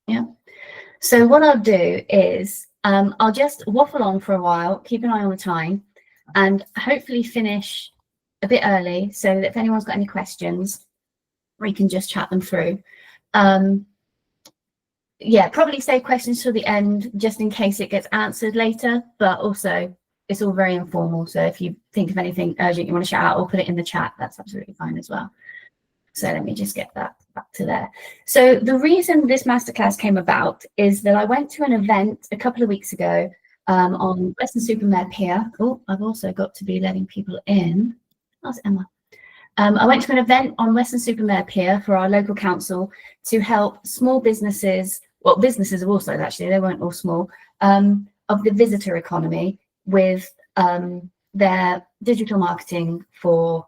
Yeah. So what I'll do is I'll just waffle on for a while, keep an eye on the time, and hopefully finish a bit early so that if anyone's got any questions, we can just chat them through. Yeah, probably save questions till the end just in case it gets answered later, but also it's all very informal. So if you think of anything urgent you want to shout out or put it in the chat, that's absolutely fine as well. So let me just get that back to there. So the reason this masterclass came about is that I went to an event a couple of weeks ago on Weston-super-Mare Pier. Oh, I've also got to be letting people in. How's Emma? I went to an event on Weston-super-Mare Pier for our local council to help small businesses, well, businesses of all sides actually, they weren't all small, of the visitor economy with their digital marketing for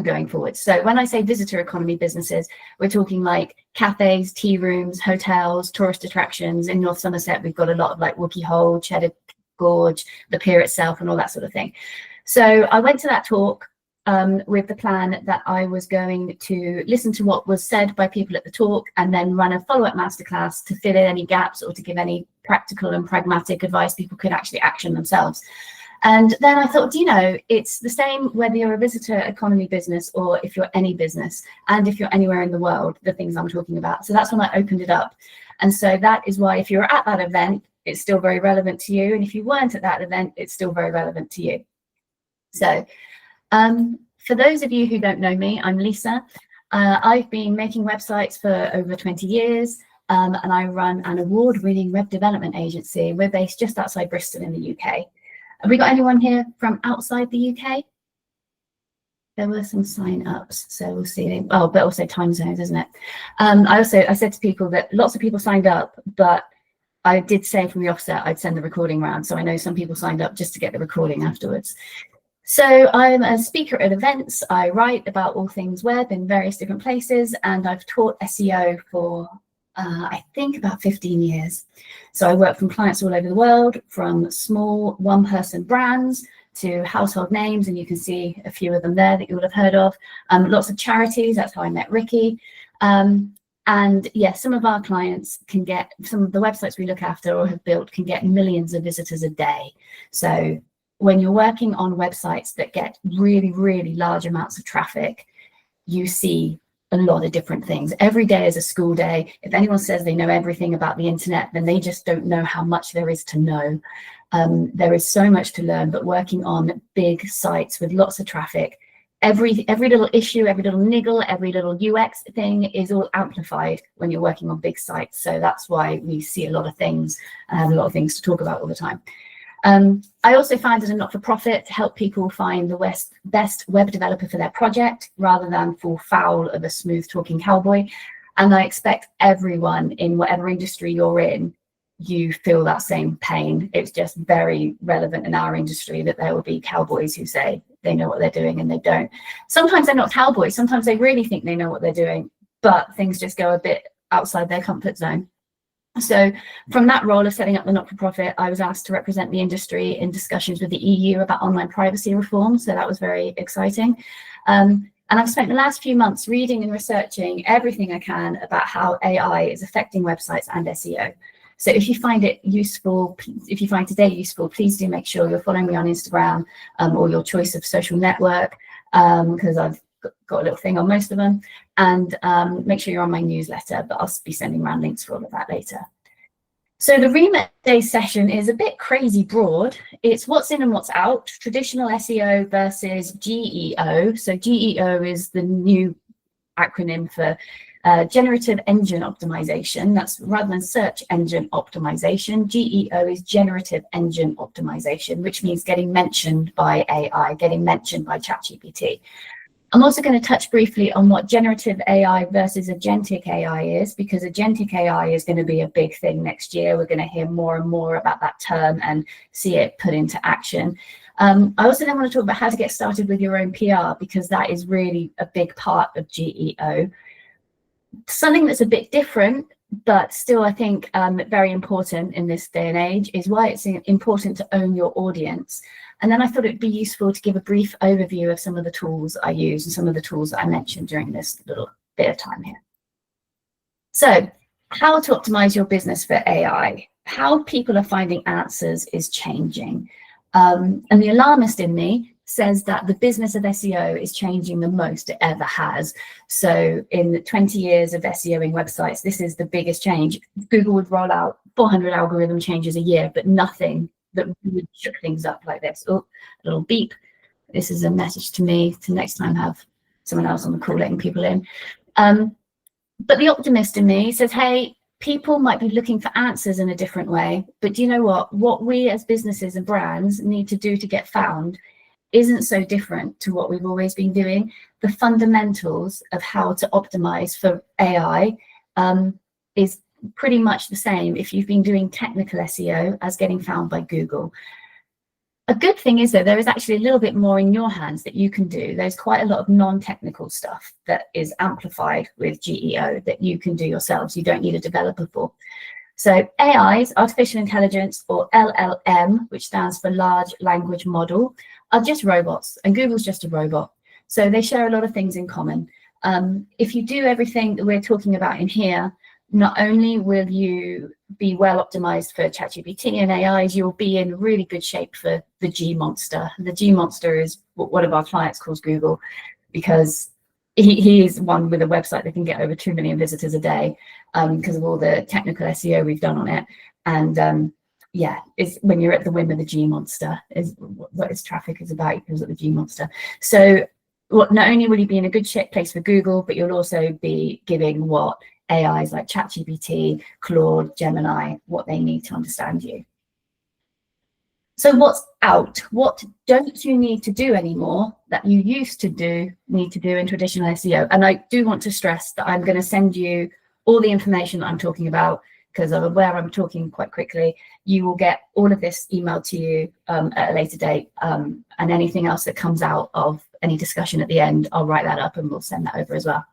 going forward. So when I say visitor economy businesses, we're talking like cafes, tea rooms, hotels, tourist attractions. In North Somerset, we've got a lot of like Wookey Hole, Cheddar Gorge, the pier itself, and all that sort of thing. So I went to that talk with the plan that I was going to listen to what was said by people at the talk and then run a follow-up masterclass to fill in any gaps or to give any practical and pragmatic advice people could actually action themselves. And then I thought, you know, it's the same whether you're a visitor economy business or if you're any business, and if you're anywhere in the world, the things I'm talking about. So that's when I opened it up. And so that is why if you're at that event, it's still very relevant to you. And if you weren't at that event, it's still very relevant to you. So for those of you who don't know me, I'm Lisa. I've been making websites for over 20 years. And I run an award-winning web development agency. We're based just outside Bristol in the UK. Have we got anyone here from outside the UK? There were some sign-ups, so we'll see. Oh, but also time zones, isn't it? I said to people that lots of people signed up, but I did say from the offset I'd send the recording round. So I know some people signed up just to get the recording afterwards. So I'm a speaker at events. I write about all things web in various different places, and I've taught SEO for I think about 15 years. So I work from clients all over the world, from small one-person brands to household names, and you can see a few of them there that you would have heard of. Lots of charities, that's how I met Ricky. And yeah, some of our clients can get, some of the websites we look after or have built can get millions of visitors a day. So when you're working on websites that get really, really large amounts of traffic, you see a lot of different things. Every day is a school day. If anyone says they know everything about the internet, then they just don't know how much there is to know. There is so much to learn, but working on big sites with lots of traffic, every little issue, every little niggle, every little UX thing is all amplified when you're working on big sites. So that's why we see a lot of things and have a lot of things to talk about all the time. I also founded a not-for-profit to help people find the best web developer for their project rather than fall foul of a smooth-talking cowboy. And I expect everyone in whatever industry you're in, you feel that same pain. It's just very relevant in our industry that there will be cowboys who say they know what they're doing and they don't. Sometimes they're not cowboys. Sometimes they really think they know what they're doing, but things just go a bit outside their comfort zone. So from that role of setting up the not-for-profit, I was asked to represent the industry in discussions with the EU about online privacy reform. So that was very exciting. And I've spent the last few months reading and researching everything I can about how AI is affecting websites and SEO. So if you find it useful, if you find today useful, please do make sure you're following me on Instagram or your choice of social network, because I've got a little thing on most of them, and make sure you're on my newsletter, but I'll be sending around links for all of that later. So the remit of today's session is a bit crazy broad. It's what's in and what's out, traditional SEO versus GEO. So GEO is the new acronym for Generative Engine Optimization. That's rather than Search Engine Optimization. GEO is Generative Engine Optimization, which means getting mentioned by AI, getting mentioned by ChatGPT. I'm also going to touch briefly on what generative AI versus agentic AI is, because agentic AI is going to be a big thing next year. We're going to hear more and more about that term and see it put into action. I also then want to talk about how to get started with your own PR, because that is really a big part of GEO. Something that's a bit different, but still I think very important in this day and age, is why it's important to own your audience. And then I thought it'd be useful to give a brief overview of some of the tools I use and some of the tools that I mentioned during this little bit of time here. So How to optimize your business for AI. How people are finding answers is changing. And the alarmist in me says that the business of SEO is changing the most it ever has. So in 20 years of SEOing websites, this is the biggest change. Google would roll out 400 algorithm changes a year, but nothing that would shook things up like this. Oh, a little beep. This is a message to me to next time have someone else on the call letting people in. But the optimist in me says, hey, people might be looking for answers in a different way, but do you know what? What we as businesses and brands need to do to get found isn't so different to what we've always been doing. The fundamentals of how to optimize for AI is pretty much the same if you've been doing technical SEO as getting found by Google. A good thing is, though, there is actually a little bit more in your hands that you can do. There's quite a lot of non-technical stuff that is amplified with GEO that you can do yourselves. You don't need a developer for. So AIs, artificial intelligence, or LLM, which stands for large language model, are just robots, and Google's just a robot. So they share a lot of things in common. If you do everything that we're talking about in here, not only will you be well optimized for ChatGPT and AIs, you'll be in really good shape for the G monster. The G monster is what one of our clients calls Google, because he is one with a website that can get over 2 million visitors a day because of all the technical SEO we've done on it. And yeah, it's when you're at the whim of the G monster is what its traffic is about. Because at the G monster. So not only will you be in a good place for Google, but you'll also be giving what AIs like ChatGPT, Claude, Gemini, what they need to understand you. So what's out? What don't you need to do anymore that you used to need to do in traditional SEO? And I do want to stress that I'm going to send you all the information that I'm talking about, because I'm aware I'm talking quite quickly. You will get all of this emailed to you at a later date, and anything else that comes out of any discussion at the end, I'll write that up and we'll send that over as well.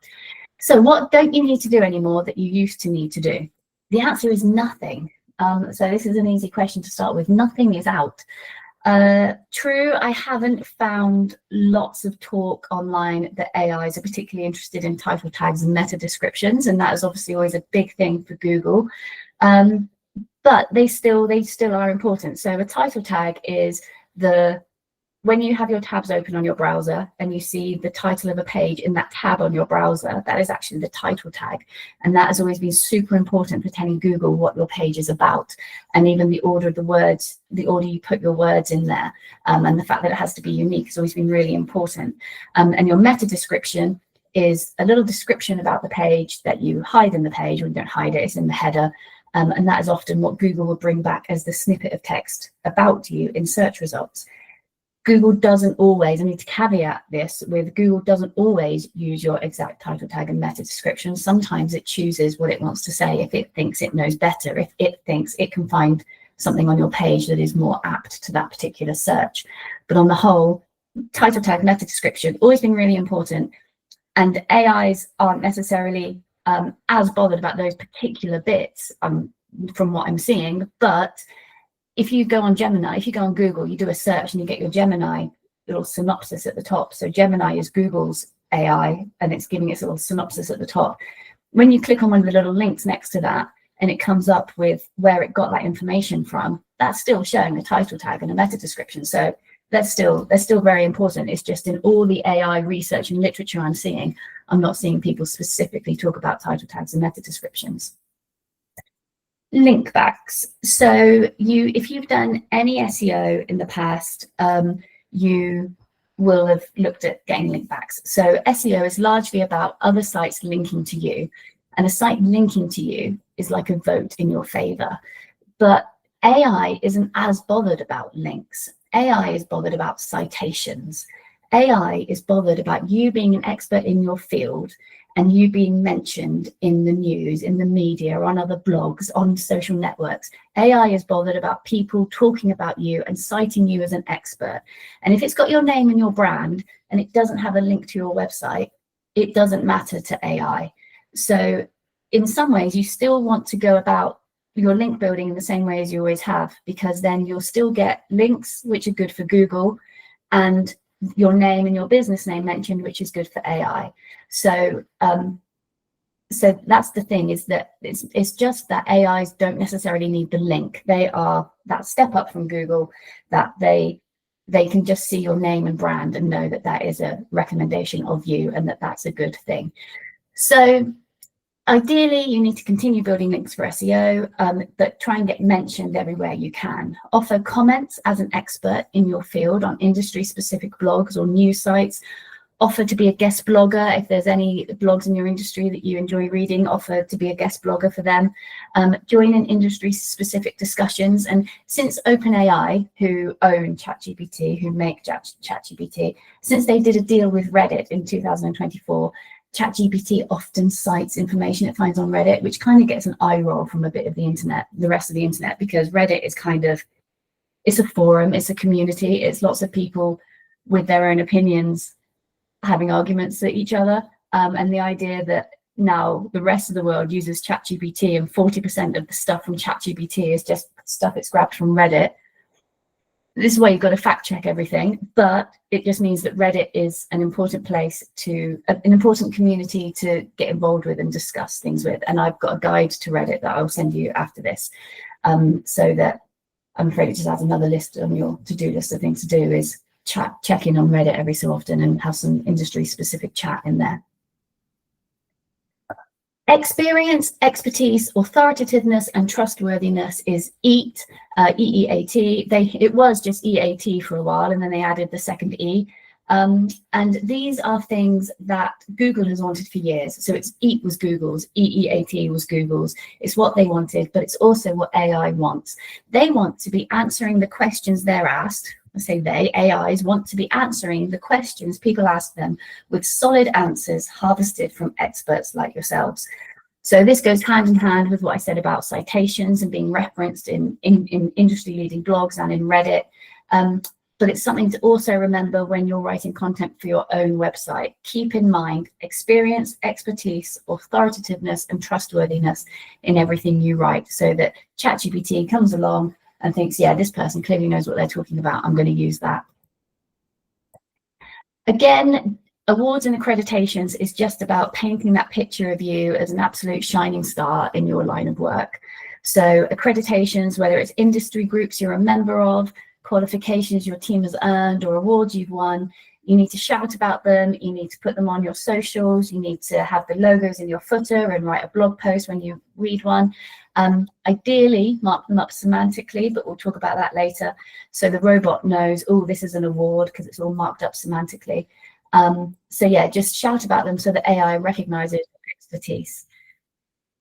So what don't you need to do anymore that you used to need to do? The answer is nothing. So this is an easy question to start with. Nothing is out. True, I haven't found lots of talk online that AIs are particularly interested in title tags and meta descriptions, and that is obviously always a big thing for Google. But they still are important. So a title tag is when you have your tabs open on your browser and you see the title of a page in that tab on your browser, that is actually the title tag. And that has always been super important for telling Google what your page is about. And even the order of the words, the order you put your words in there, and the fact that it has to be unique has always been really important. And your meta description is a little description about the page that you hide in the page, or you don't hide it, it's in the header. And that is often what Google will bring back as the snippet of text about you in search results. Google doesn't always, I need to caveat this with, Google doesn't always use your exact title tag and meta description. Sometimes it chooses what it wants to say if it thinks it knows better, if it thinks it can find something on your page that is more apt to that particular search. But on the whole, title tag, meta description, always been really important. And AIs aren't necessarily as bothered about those particular bits from what I'm seeing, but if you go on Gemini, if you go on Google, you do a search and you get your Gemini little synopsis at the top. So Gemini is Google's AI and it's giving its little synopsis at the top. When you click on one of the little links next to that and it comes up with where it got that information from, that's still showing a title tag and a meta description. So they're still very important. It's just in all the AI research and literature I'm seeing, I'm not seeing people specifically talk about title tags and meta descriptions. Link backs. So if you've done any SEO in the past, you will have looked at getting link backs. So SEO is largely about other sites linking to you, and a site linking to you is like a vote in your favor. But AI isn't as bothered about links. AI is bothered about citations. AI is bothered about you being an expert in your field and you being mentioned in the news, in the media, on other blogs, on social networks. AI is bothered about people talking about you and citing you as an expert. And if it's got your name and your brand and it doesn't have a link to your website, it doesn't matter to AI. So in some ways, you still want to go about your link building in the same way as you always have, because then you'll still get links, which are good for Google, and your name and your business name mentioned, which is good for AI. So So that's the thing, is that it's just that AIs don't necessarily need the link. They are that step up from Google, that they can just see your name and brand and know that that is a recommendation of you and that that's a good thing. So ideally, you need to continue building links for SEO, but try and get mentioned everywhere you can. Offer comments as an expert in your field on industry-specific blogs or news sites. Offer to be a guest blogger. If there's any blogs in your industry that you enjoy reading, offer to be a guest blogger for them. Join in industry-specific discussions. And since OpenAI, who own ChatGPT, who make ChatGPT, since they did a deal with Reddit in 2024, ChatGPT often cites information it finds on Reddit, which kind of gets an eye roll from a bit of the internet, the rest of the internet, because Reddit is kind of, it's a forum, it's a community, it's lots of people with their own opinions having arguments at each other. And the idea that now the rest of the world uses ChatGPT and 40% of the stuff from ChatGPT is just stuff it's grabbed from Reddit. This is why you've got to fact check everything, but it just means that Reddit is an important place to, an important community to get involved with and discuss things with. And I've got a guide to Reddit that I'll send you after this, so that I'm afraid it just adds another list on your to-do list of things to do, is check in on Reddit every so often and have some industry-specific chat in there. Experience, expertise, authoritativeness, and trustworthiness is EAT, E-E-A-T. It was just E-A-T for a while, and then they added the second E. And these are things that Google has wanted for years. So it's EAT was Google's, E-E-A-T was Google's. It's what they wanted, but it's also what AI wants. They want to be answering the questions they're asked. I say they, AIs, want to be answering the questions people ask them with solid answers harvested from experts like yourselves. So this goes hand in hand with what I said about citations and being referenced in industry-leading blogs and in Reddit. But it's something to also remember when you're writing content for your own website. Keep in mind experience, expertise, authoritativeness, and trustworthiness in everything you write, so that ChatGPT comes along and thinks, yeah, this person clearly knows what they're talking about, I'm going to use that. Again, awards and accreditations is just about painting that picture of you as an absolute shining star in your line of work. So accreditations, whether it's industry groups you're a member of, qualifications your team has earned, or awards you've won, you need to shout about them, you need to put them on your socials, you need to have the logos in your footer and write a blog post when you read one. Ideally, mark them up semantically, but we'll talk about that later. So the robot knows, oh, this is an award, because it's all marked up semantically. So yeah, just shout about them so that AI recognizes expertise.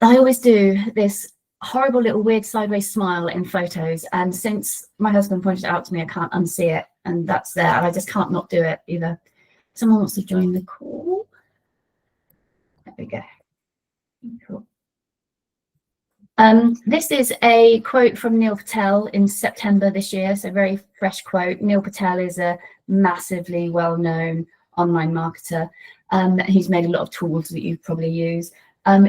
I always do this horrible little weird sideways smile in photos, and since my husband pointed it out to me, I can't unsee it, and that's there, and I just can't not do it either. Someone wants to join the call. There we go. Cool. This is a quote from Neil Patel in September this year, so very fresh quote. Neil Patel is a massively well-known online marketer. He's made a lot of tools that you probably use.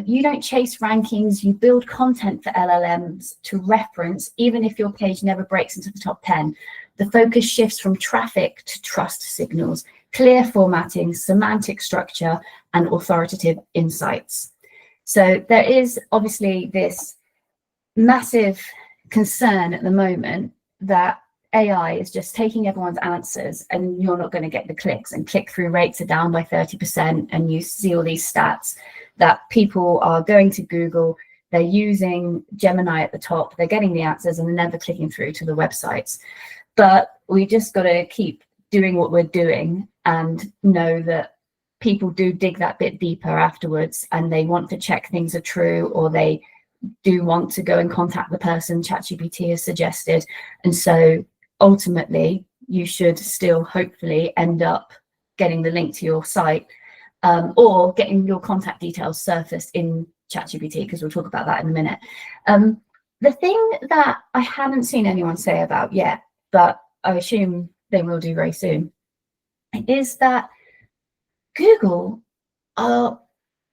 You don't chase rankings, you build content for LLMs to reference, even if your page never breaks into the top 10. The focus shifts from traffic to trust signals, clear formatting, semantic structure, and authoritative insights. So there is obviously this massive concern at the moment that AI is just taking everyone's answers and you're not going to get the clicks, and click-through rates are down by 30%, and you see all these stats that people are going to Google, they're using Gemini at the top, they're getting the answers and they're never clicking through to the websites. But we just got to keep doing what we're doing and know that people do dig that bit deeper afterwards, and they want to check things are true, or they do want to go and contact the person ChatGPT has suggested. And so ultimately, you should still hopefully end up getting the link to your site, or getting your contact details surfaced in ChatGPT, because we'll talk about that in a minute. The thing that I haven't seen anyone say about yet, but I assume they will do very soon, is that Google are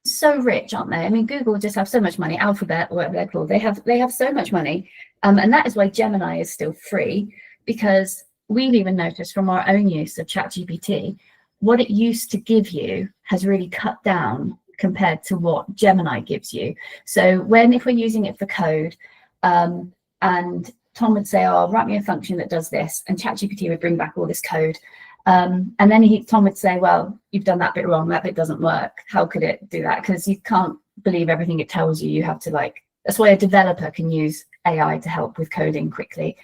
so rich, aren't they? I mean, Google just have so much money, Alphabet, or whatever they're called, they have so much money. And that is why Gemini is still free, because we've even noticed from our own use of ChatGPT, what it used to give you has really cut down compared to what Gemini gives you. So if we're using it for code, and Tom would say, oh, write me a function that does this, and ChatGPT would bring back all this code. And then Tom would say, well, you've done that bit wrong, that bit doesn't work. How could it do that? Because you can't believe everything it tells you. You have to that's why a developer can use AI to help with coding quickly,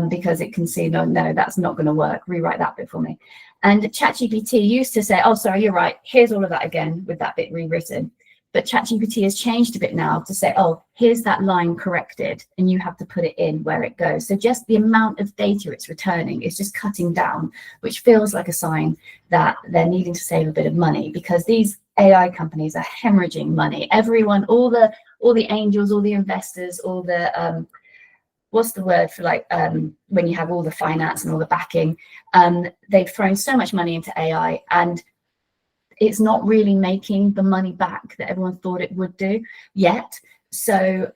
because it can see, no, that's not going to work. Rewrite that bit for me. And ChatGPT used to say, oh, sorry, you're right. Here's all of that again with that bit rewritten. But ChatGPT has changed a bit now to say, oh, here's that line corrected, and you have to put it in where it goes. So just the amount of data it's returning is just cutting down, which feels like a sign that they're needing to save a bit of money, because these AI companies are hemorrhaging money. Everyone, all the angels, all the investors, all the what's the word for when you have all the finance and all the backing, they've thrown so much money into AI, and it's not really making the money back that everyone thought it would do yet. So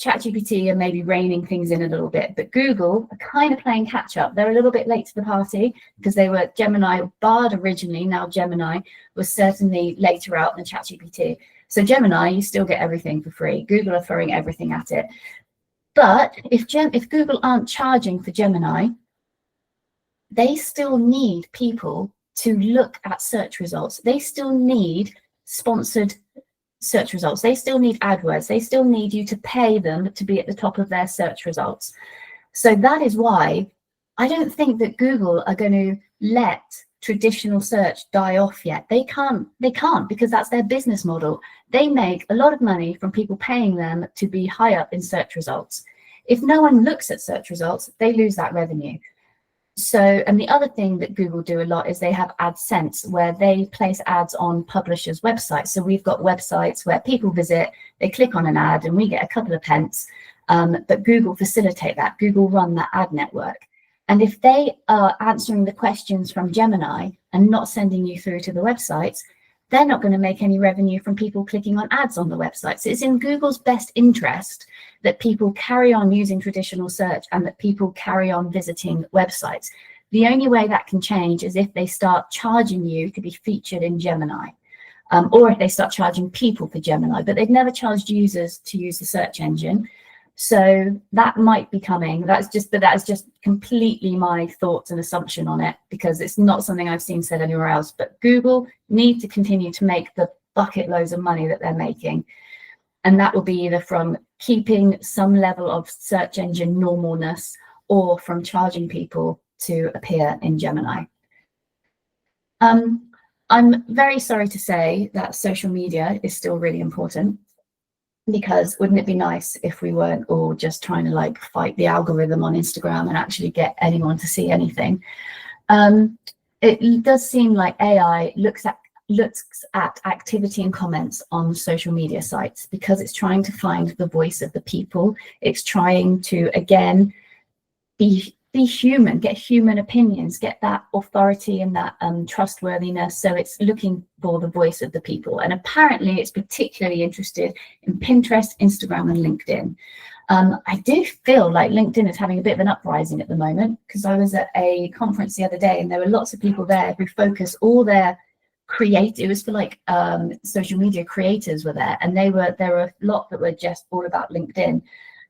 ChatGPT are maybe reining things in a little bit, but Google are kind of playing catch up. They're a little bit late to the party, because they were Gemini, Bard originally, now Gemini was certainly later out than ChatGPT. So Gemini, you still get everything for free. Google are throwing everything at it. But if Google aren't charging for Gemini, they still need people to look at search results. They still need sponsored search results. They still need AdWords. They still need you to pay them to be at the top of their search results. So that is why I don't think that Google are going to let traditional search die off yet. They can't, because that's their business model. They make a lot of money from people paying them to be high up in search results. If no one looks at search results, they lose that revenue. So, and the other thing that Google do a lot is they have AdSense, where they place ads on publishers' websites. So we've got websites where people visit, they click on an ad, and we get a couple of pence. But Google facilitate that. Google run that ad network. And if they are answering the questions from Gemini and not sending you through to the websites, they're not going to make any revenue from people clicking on ads on the website. So it's in Google's best interest that people carry on using traditional search and that people carry on visiting websites. The only way that can change is if they start charging you to be featured in Gemini, or if they start charging people for Gemini, but they've never charged users to use the search engine. So that might be coming. That is just completely my thoughts and assumption on it, because it's not something I've seen said anywhere else. But Google need to continue to make the bucket loads of money that they're making. And that will be either from keeping some level of search engine normalness, or from charging people to appear in Gemini. I'm very sorry to say that social media is still really important, because wouldn't it be nice if we weren't all just trying to fight the algorithm on Instagram and actually get anyone to see anything. It does seem like AI looks at activity and comments on social media sites, because it's trying to find the voice of the people. It's trying to, again, be human, get human opinions, get that authority and that trustworthiness. So it's looking for the voice of the people. And apparently it's particularly interested in Pinterest, Instagram, and LinkedIn. I do feel like LinkedIn is having a bit of an uprising at the moment, because I was at a conference the other day and there were lots of people there who focus all their it was for social media creators were there, and there were a lot that were just all about LinkedIn.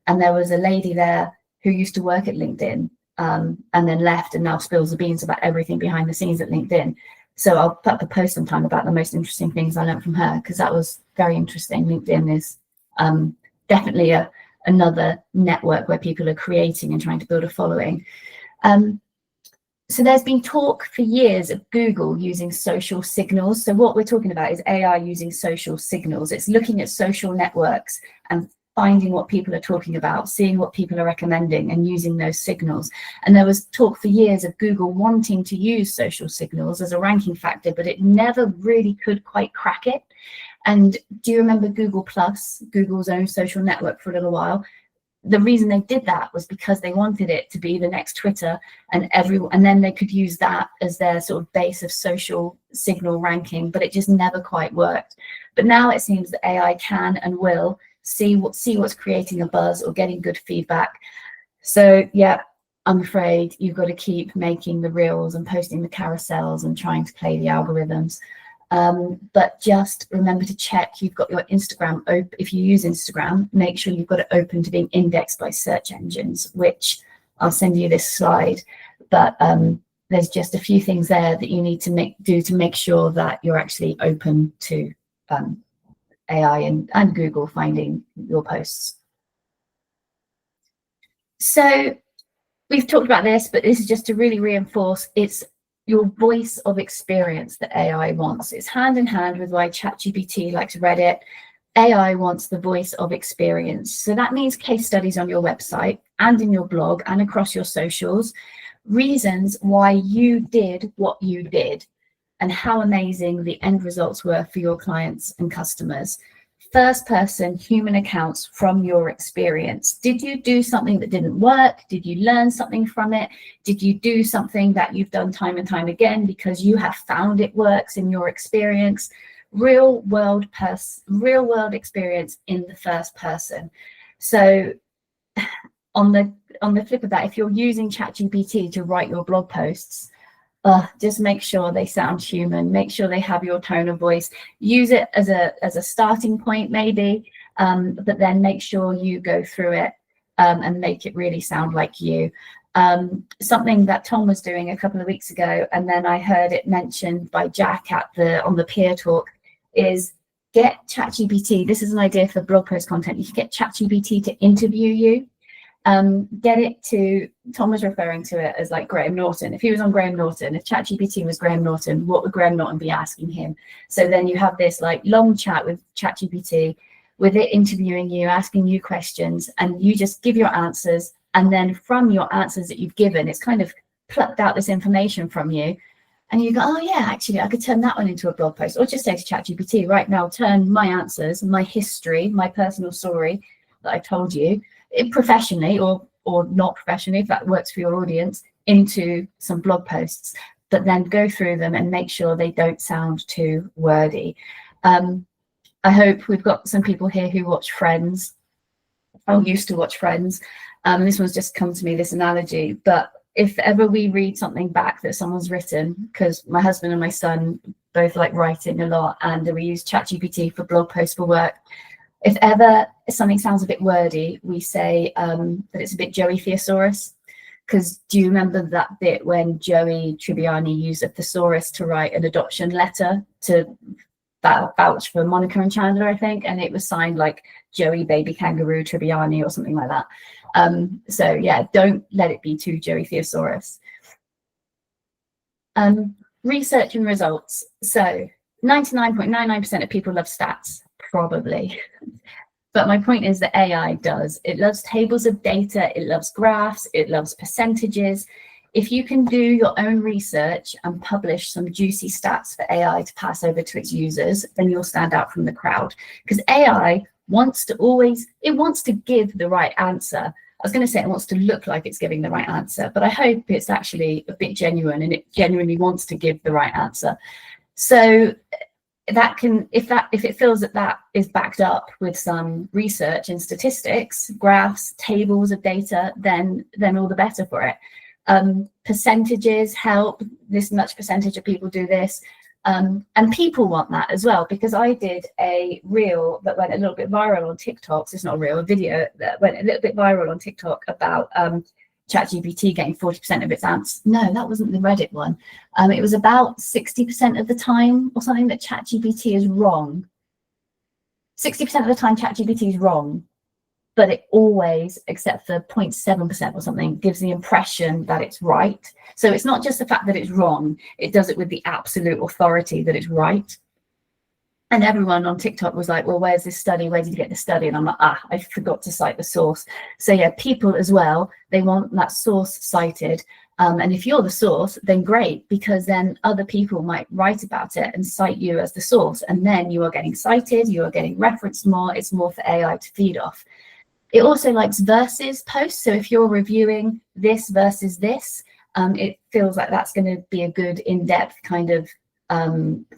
And there was a lady there who used to work at LinkedIn, and then left and now spills the beans about everything behind the scenes at LinkedIn. So I'll put up a post sometime about the most interesting things I learned from her, because that was very interesting. LinkedIn is definitely another network where people are creating and trying to build a following. So there's been talk for years of Google using social signals. So what we're talking about is AI using social signals. It's looking at social networks and finding what people are talking about, seeing what people are recommending, and using those signals. And there was talk for years of Google wanting to use social signals as a ranking factor, but it never really could quite crack it. And do you remember Google Plus, Google's own social network, for a little while? The reason they did that was because they wanted it to be the next Twitter, and then they could use that as their sort of base of social signal ranking, but it just never quite worked. But now it seems that AI can and will see what's creating a buzz or getting good feedback. So yeah, I'm afraid you've got to keep making the reels and posting the carousels and trying to play the algorithms. But just remember to check you've got your Instagram open. If you use Instagram, make sure you've got it open to being indexed by search engines, which I'll send you this slide. But there's just a few things there that you need to do to make sure that you're actually open to AI and Google finding your posts. So we've talked about this, but this is just to really reinforce it's your voice of experience that AI wants. It's hand in hand with why ChatGPT likes Reddit. AI wants the voice of experience. So that means case studies on your website and in your blog and across your socials, reasons why you did what you did and how amazing the end results were for your clients and customers. First person human accounts from your experience. Did you do something that didn't work? Did you learn something from it? Did you do something that you've done time and time again because you have found it works in your experience? Real world experience in the first person. So on the flip of that, if you're using ChatGPT to write your blog posts, just make sure they sound human, make sure they have your tone of voice, use it as a starting point maybe, but then make sure you go through it and make it really sound like you. Something that Tom was doing a couple of weeks ago, and then I heard it mentioned by Jack on the peer talk, is get ChatGPT. This is an idea for blog post content. You can get ChatGPT to interview you. Get it to, Tom was referring to it as like Graham Norton. If he was on Graham Norton, if ChatGPT was Graham Norton, what would Graham Norton be asking him? So then you have this like long chat with ChatGPT, with it interviewing you, asking you questions, and you just give your answers. And then from your answers that you've given, it's kind of plucked out this information from you. And you go, oh yeah, actually, I could turn that one into a blog post. Or just say to ChatGPT, right now, turn my answers, my history, my personal story that I told you, professionally or not professionally, if that works for your audience, into some blog posts, but then go through them and make sure they don't sound too wordy. I hope we've got some people here who watch Friends. I used to watch Friends. This one's just come to me, this analogy, but if ever we read something back that someone's written, because my husband and my son both like writing a lot, and we use ChatGPT for blog posts for work. If ever something sounds a bit wordy, we say that it's a bit Joey Thesaurus. Because do you remember that bit when Joey Tribbiani used a thesaurus to write an adoption letter to vouch for Monica and Chandler, I think, and it was signed like Joey Baby Kangaroo Tribbiani or something like that. So yeah, don't let it be too Joey Thesaurus. Research and results. So 99.99% of people love stats, probably. But my point is that AI does. It loves tables of data, it loves graphs, it loves percentages. If you can do your own research and publish some juicy stats for AI to pass over to its users, then you'll stand out from the crowd. Because AI wants to give the right answer. I was going to say it wants to look like it's giving the right answer, but I hope it's actually a bit genuine and it genuinely wants to give the right answer. So that can, if it feels that is backed up with some research and statistics, graphs, tables of data, then all the better for it. Percentages help. This much percentage of people do this, and people want that as well, because I did a reel that went a little bit viral on TikTok. So it's not a reel, a video that went a little bit viral on TikTok about ChatGPT getting 40% of its answers. No, that wasn't the Reddit one. It was about 60% of the time or something that ChatGPT is wrong. 60% of the time ChatGPT is wrong, but it always, except for 0.7% or something, gives the impression that it's right. So it's not just the fact that it's wrong, it does it with the absolute authority that it's right. And everyone on TikTok was like, well, where's this study? Where did you get the study? And I'm like, I forgot to cite the source. So yeah, people as well, they want that source cited. And if you're the source, then great, because then other people might write about it and cite you as the source. And then you are getting cited, you are getting referenced more. It's more for AI to feed off. It also likes versus posts. So if you're reviewing this versus this, it feels like that's going to be a good in-depth kind of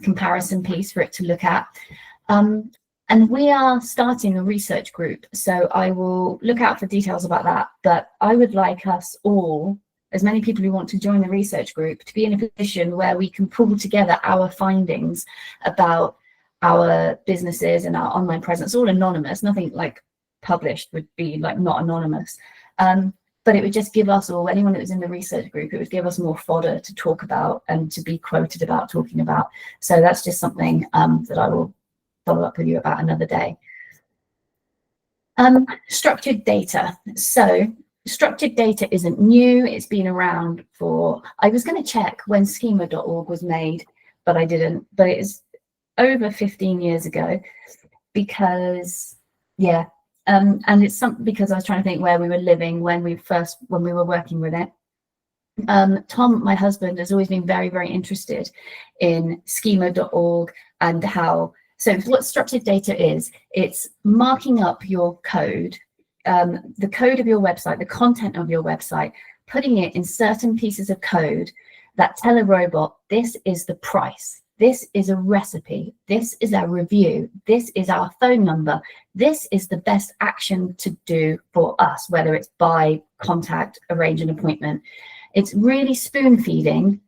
comparison piece for it to look at. And we are starting a research group, so I will look out for details about that. But I would like us all as many people who want to join the research group, to be in a position where we can pull together our findings about our businesses and our online presence, all anonymous, nothing like published would be like not anonymous. But it would just give us, or anyone that was in the research group, it would give us more fodder to talk about and to be quoted about talking about. So that's just something that I will follow up with you about another day. Structured data. So structured data isn't new. It's been around for, I was going to check when schema.org was made, but I didn't. But it is over 15 years ago, because, yeah. And it's something because I was trying to think where we were living when we were working with it. Tom, my husband, has always been very, very interested in schema.org and how, so what structured data is, it's marking up your code, the code of your website, the content of your website, putting it in certain pieces of code that tell a robot, this is the price. This is a recipe. This is our review. This is our phone number. This is the best action to do for us, whether it's buy, contact, arrange an appointment. It's really spoon feeding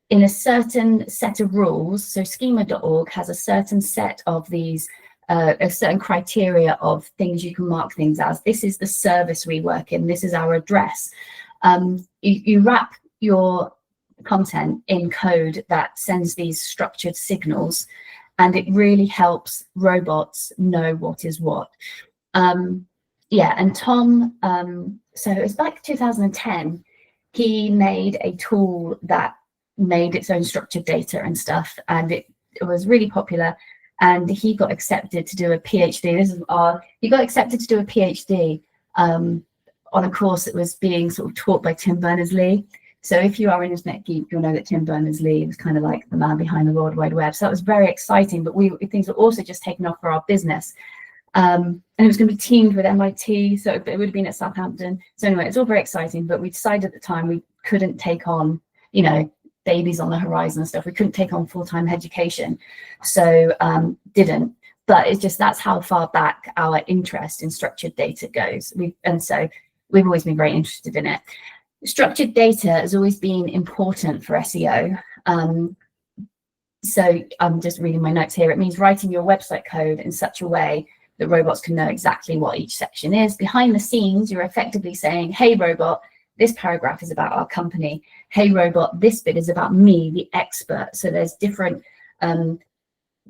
in a certain set of rules. So schema.org has a certain set of these, a certain criteria of things you can mark things as. This is the service we work in. This is our address. You wrap your content in code that sends these structured signals, and it really helps robots know what is what. Yeah, and Tom, so it was back 2010, he made a tool that made its own structured data and stuff, and it was really popular, and he got accepted to do a PhD. He got accepted to do a PhD on a course that was being sort of taught by Tim Berners-Lee. So if you are an internet geek, you'll know that Tim Berners-Lee was kind of like the man behind the World Wide Web. So that was very exciting, but things were also just taken off for our business. And it was going to be teamed with MIT, so it would have been at Southampton. So anyway, it's all very exciting, but we decided at the time we couldn't take on, you know, babies on the horizon and stuff. We couldn't take on full-time education, so didn't. But it's just, that's how far back our interest in structured data goes. And so we've always been very interested in it. Structured data has always been important for SEO. So I'm just reading my notes here. It means writing your website code in such a way that robots can know exactly what each section is. Behind the scenes, you're effectively saying, hey, robot, this paragraph is about our company. Hey, robot, this bit is about me, the expert. So there's different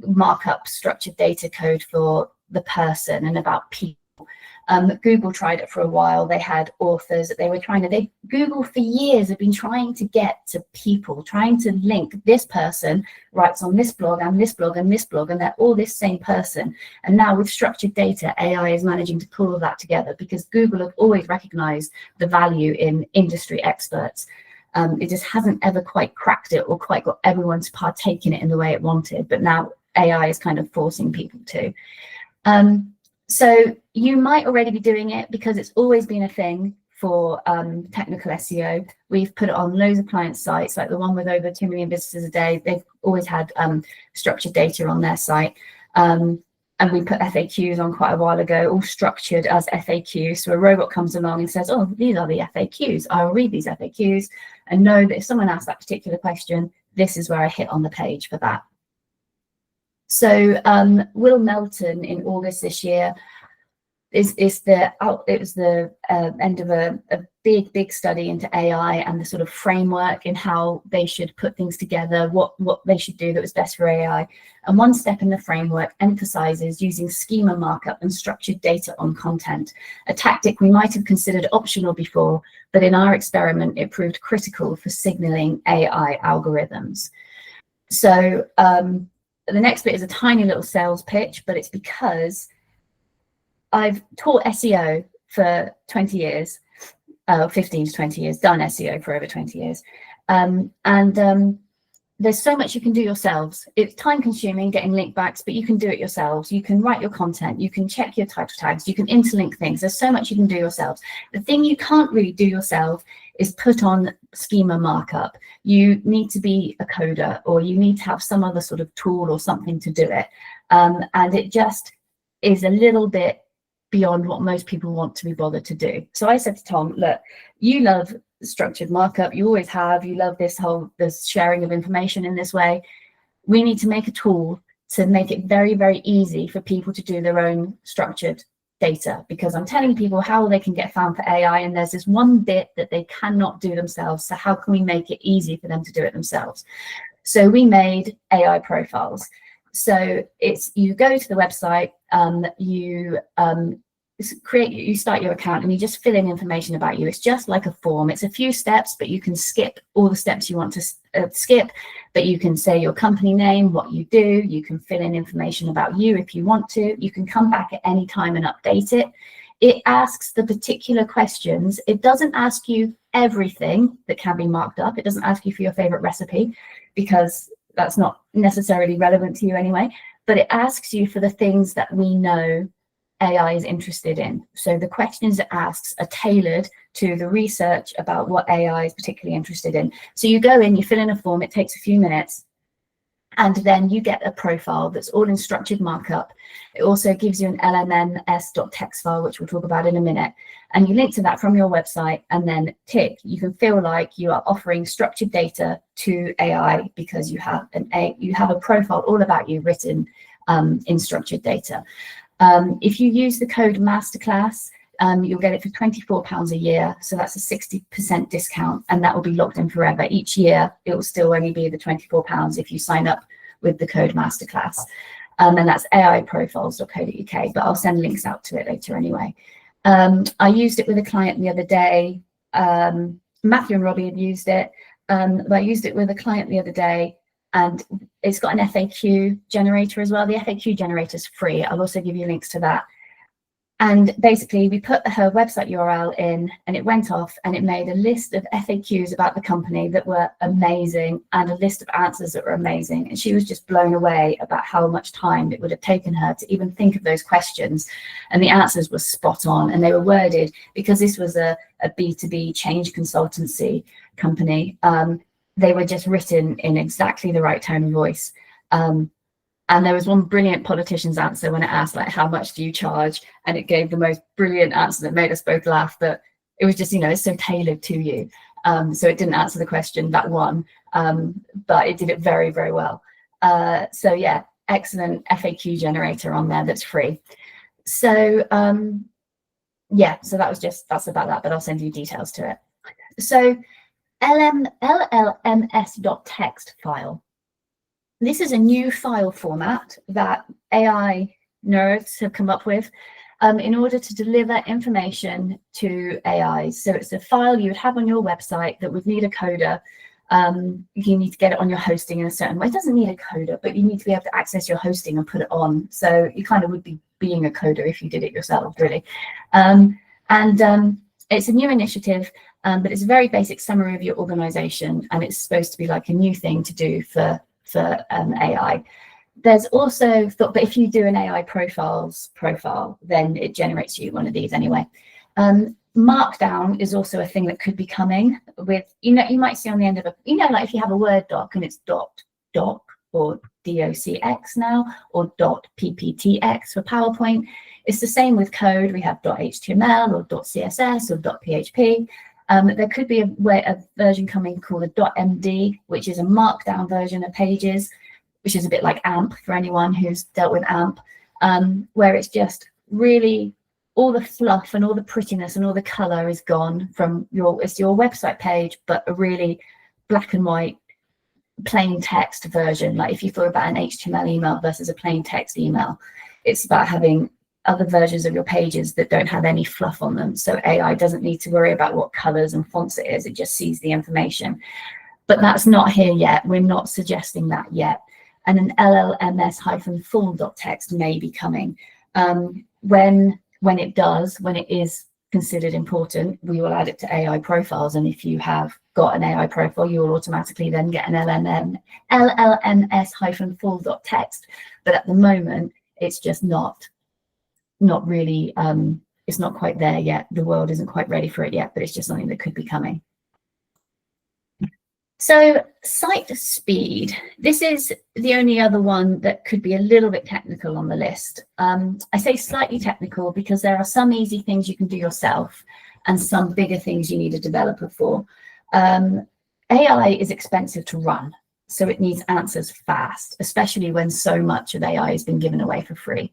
markup structured data code for the person and about people. Google tried it for a while. They had authors that they were Google for years have been trying to get to people, trying to link this person writes on this blog and this blog and this blog, and they're all this same person. And now with structured data, AI is managing to pull all that together, because Google have always recognized the value in industry experts. It just hasn't ever quite cracked it or quite got everyone to partake in it in the way it wanted. But now AI is kind of forcing people to. So you might already be doing it, because it's always been a thing for technical SEO. We've put it on loads of client sites, like the one with over 2 million visitors a day. They've always had structured data on their site. And we put FAQs on quite a while ago, all structured as FAQs. So a robot comes along and says, oh, these are the FAQs. I'll read these FAQs and know that if someone asks that particular question, this is where I hit on the page for that. So Will Melton in August this year it was the end of a big study into AI and the sort of framework in how they should put things together, what they should do that was best for AI. And one step in the framework emphasizes using schema markup and structured data on content, a tactic we might have considered optional before, but in our experiment, it proved critical for signaling AI algorithms. So the next bit is a tiny little sales pitch, but it's because I've taught SEO for 20 years, 15 to 20 years, done SEO for over 20 years. There's so much you can do yourselves. It's time consuming getting link backs, but you can do it yourselves. You can write your content, you can check your title tags, you can interlink things. There's so much you can do yourselves. The thing you can't really do yourself is put on schema markup. You need to be a coder, or you need to have some other sort of tool or something to do it. And it just is a little bit beyond what most people want to be bothered to do. So I said to Tom, look, you love structured markup, you always have, you love this sharing of information in this way. We need to make a tool to make it very, very easy for people to do their own structured data, because I'm telling people how they can get found for AI, and there's this one bit that they cannot do themselves. So how can we make it easy for them to do it themselves? So we made AI profiles. So it's, you go to the website, you start your account and you just fill in information about you. It's just like a form. It's a few steps, but you can skip all the steps you want to skip, but you can say your company name, what you do, you can fill in information about you if you want to, you can come back at any time and update it. It asks the particular questions. It doesn't ask you everything that can be marked up. It doesn't ask you for your favorite recipe, because that's not necessarily relevant to you anyway, but it asks you for the things that we know AI is interested in. So the questions it asks are tailored to the research about what AI is particularly interested in. So you go in, you fill in a form, it takes a few minutes, and then you get a profile that's all in structured markup. It also gives you an LMNS.txt file, which we'll talk about in a minute. And you link to that from your website, and then tick, you can feel like you are offering structured data to AI because you have a profile all about you written in structured data. If you use the code Masterclass, you'll get it for £24 a year. So that's a 60% discount, and that will be locked in forever. Each year, it will still only be the £24 if you sign up with the code Masterclass. And that's aiprofiles.co.uk, but I'll send links out to it later anyway. I used it with a client the other day. Matthew and Robbie had used it, but I used it with a client the other day, and it's got an FAQ generator as well. The FAQ generator is free. I'll also give you links to that. And basically, we put her website URL in, and it went off, and it made a list of FAQs about the company that were amazing, and a list of answers that were amazing. And she was just blown away about how much time it would have taken her to even think of those questions. And the answers were spot on, and they were worded, because this was a B2B change consultancy company. They were just written in exactly the right tone of voice. And there was one brilliant politician's answer when it asked, like, how much do you charge? And it gave the most brilliant answer that made us both laugh, but it was just, it's so tailored to you. So it didn't answer the question, that one, but it did it very, very well. So yeah, excellent FAQ generator on there that's free. So yeah, so that's about that, but I'll send you details to it. So LLMS.txt file. This is a new file format that AI nerds have come up with in order to deliver information to AI. So it's a file you would have on your website that would need a coder. You need to get it on your hosting in a certain way. It doesn't need a coder, but you need to be able to access your hosting and put it on. So you kind of would be being a coder if you did it yourself, really. It's a new initiative, but it's a very basic summary of your organization, and it's supposed to be like a new thing to do for AI. There's also thought, but if you do an AI profile, then it generates you one of these anyway. Markdown is also a thing that could be coming with, you might see on the end of like if you have a Word doc and it's doc or docx now, or .pptx for PowerPoint. It's the same with code. We have .html or .css or .php. There could be a version coming called a .md, which is a markdown version of Pages, which is a bit like AMP for anyone who's dealt with AMP, where it's just really all the fluff and all the prettiness and all the color is gone from your website page, but a really black and white plain text version. Like if you thought about an HTML email versus a plain text email, it's about having other versions of your pages that don't have any fluff on them. So AI doesn't need to worry about what colors and fonts it is. It just sees the information. But that's not here yet. We're not suggesting that yet. And an LLMS-full.txt may be coming. When it is considered important, we will add it to AI profiles. And if you have got an AI profile, you will automatically then get an LLMS-full.txt. But at the moment, it's just not really, it's not quite there yet. The world isn't quite ready for it yet, but it's just something that could be coming. So site speed, this is the only other one that could be a little bit technical on the list. I say slightly technical because there are some easy things you can do yourself and some bigger things you need a developer for. AI is expensive to run, so it needs answers fast, especially when so much of AI has been given away for free.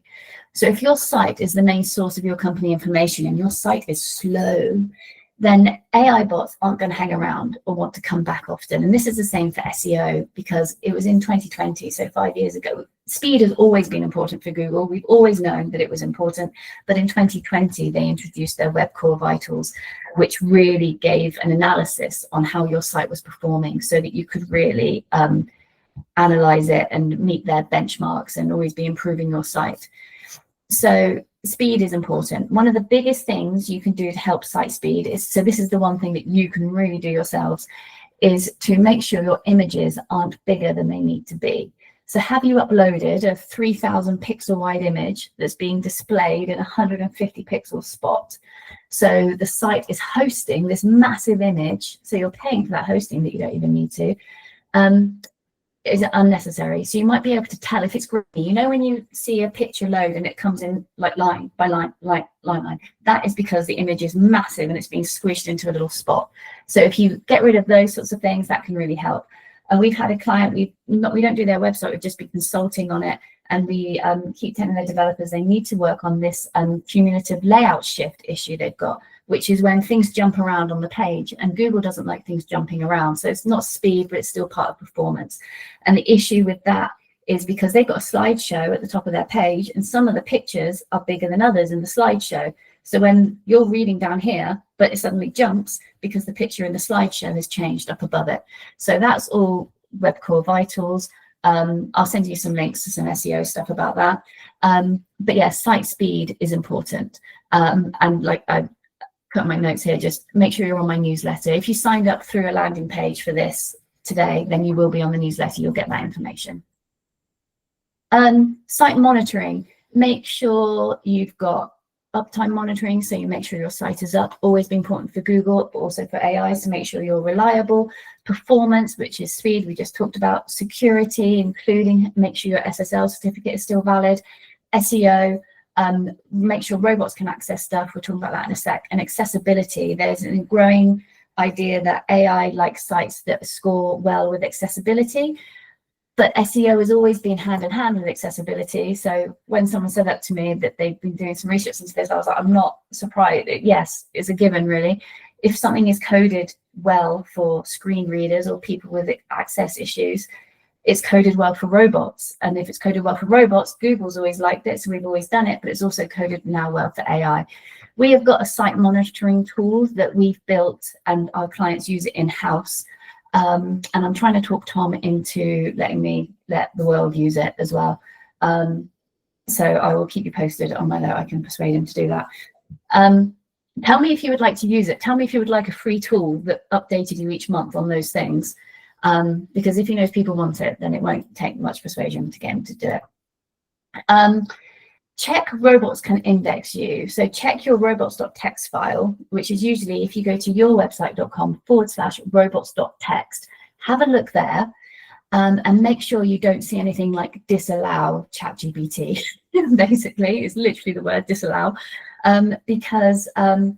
So if your site is the main source of your company information and your site is slow, then AI bots aren't going to hang around or want to come back often. And this is the same for SEO, because it was in 2020, so 5 years ago. Speed has always been important for Google. We've always known that it was important. But in 2020, they introduced their Web Core Vitals, which really gave an analysis on how your site was performing so that you could really analyze it and meet their benchmarks and always be improving your site. So speed is important. One of the biggest things you can do to help site speed is, so this is the one thing that you can really do yourselves, is to make sure your images aren't bigger than they need to be. So have you uploaded a 3,000 pixel wide image that's being displayed in a 150 pixel spot? So the site is hosting this massive image, so you're paying for that hosting that you don't even need to. Is it unnecessary? So you might be able to tell if it's grainy. You know, when you see a picture load and it comes in like line by line, line, that is because the image is massive and it's being squished into a little spot. So if you get rid of those sorts of things, that can really help. And we've had a client, we don't do their website, we've just been consulting on it, and we keep telling their developers they need to work on this cumulative layout shift issue they've got, which is when things jump around on the page, and Google doesn't like things jumping around. So it's not speed, but it's still part of performance. And the issue with that is because they've got a slideshow at the top of their page, and some of the pictures are bigger than others in the slideshow. So when you're reading down here, but it suddenly jumps because the picture in the slideshow has changed up above it. So that's all Web Core Vitals. I'll send you some links to some SEO stuff about that. But yeah, site speed is important. And like I put my notes here, just make sure you're on my newsletter. If you signed up through a landing page for this today, then you will be on the newsletter. You'll get that information. Site monitoring, make sure you've got uptime monitoring, so you make sure your site is up. Always be important for Google, but also for AI, to make sure you're reliable. Performance, which is speed, we just talked about. Security, including make sure your SSL certificate is still valid. SEO, make sure robots can access stuff. We'll talk about that in a sec. And accessibility, there's a growing idea that AI likes sites that score well with accessibility. But SEO has always been hand in hand with accessibility. So when someone said that to me, that they've been doing some research into this, I was like, I'm not surprised. Yes, it's a given, really. If something is coded well for screen readers or people with access issues, it's coded well for robots. And if it's coded well for robots, Google's always liked it, so we've always done it, but it's also coded now well for AI. We have got a site monitoring tool that we've built, and our clients use it in-house. And I'm trying to talk Tom into letting me let the world use it as well. So I will keep you posted on whether I can persuade him to do that. Tell me if you would like to use it. Tell me if you would like a free tool that updated you each month on those things. Because if he knows people want it, then it won't take much persuasion to get him to do it. Check robots can index you. So check your robots.txt file, which is usually if you go to yourwebsite.com/robots.txt, have a look there, and make sure you don't see anything like disallow ChatGPT. Basically, it's literally the word disallow, because in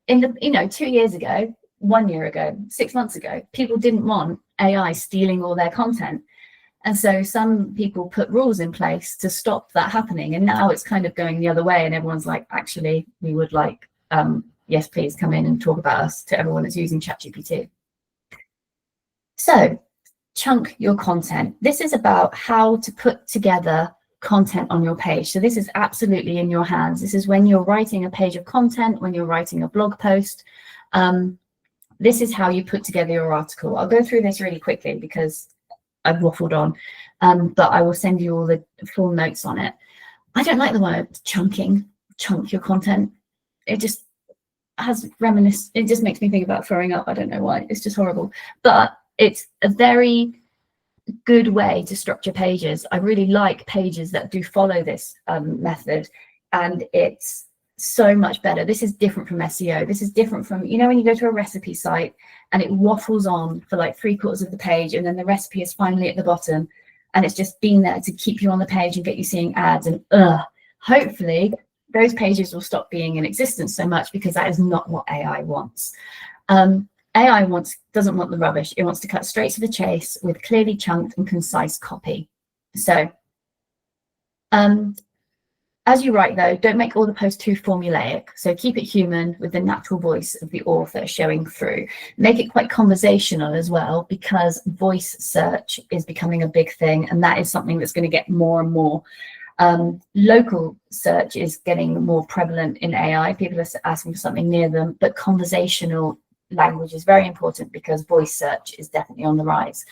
the 2 years ago, 1 year ago, 6 months ago, people didn't want AI stealing all their content. And so some people put rules in place to stop that happening. And now it's kind of going the other way. And everyone's like, actually, we would like, yes, please come in and talk about us, to everyone that's using ChatGPT. So chunk your content. This is about how to put together content on your page. So this is absolutely in your hands. This is when you're writing a page of content, when you're writing a blog post. This is how you put together your article. I'll go through this really quickly because I've waffled on, but I will send you all the full notes on it. I don't like the word chunking, chunk your content. It just it just makes me think about throwing up. I don't know why, it's just horrible. But it's a very good way to structure pages. I really like pages that do follow this method, and it's so much better. This is different from SEO. This is different from, you know, when you go to a recipe site and it waffles on for like 3/4 of the page, and then the recipe is finally at the bottom, and it's just been there to keep you on the page and get you seeing ads. And hopefully those pages will stop being in existence so much, because that is not what AI wants. AI doesn't want the rubbish. It wants to cut straight to the chase with clearly chunked and concise copy. So as you write, though, don't make all the posts too formulaic. So keep it human with the natural voice of the author showing through. Make it quite conversational as well, because voice search is becoming a big thing, and that is something that's going to get more and more. Local search is getting more prevalent in AI. People are asking for something near them, but conversational language is very important, because voice search is definitely on the rise.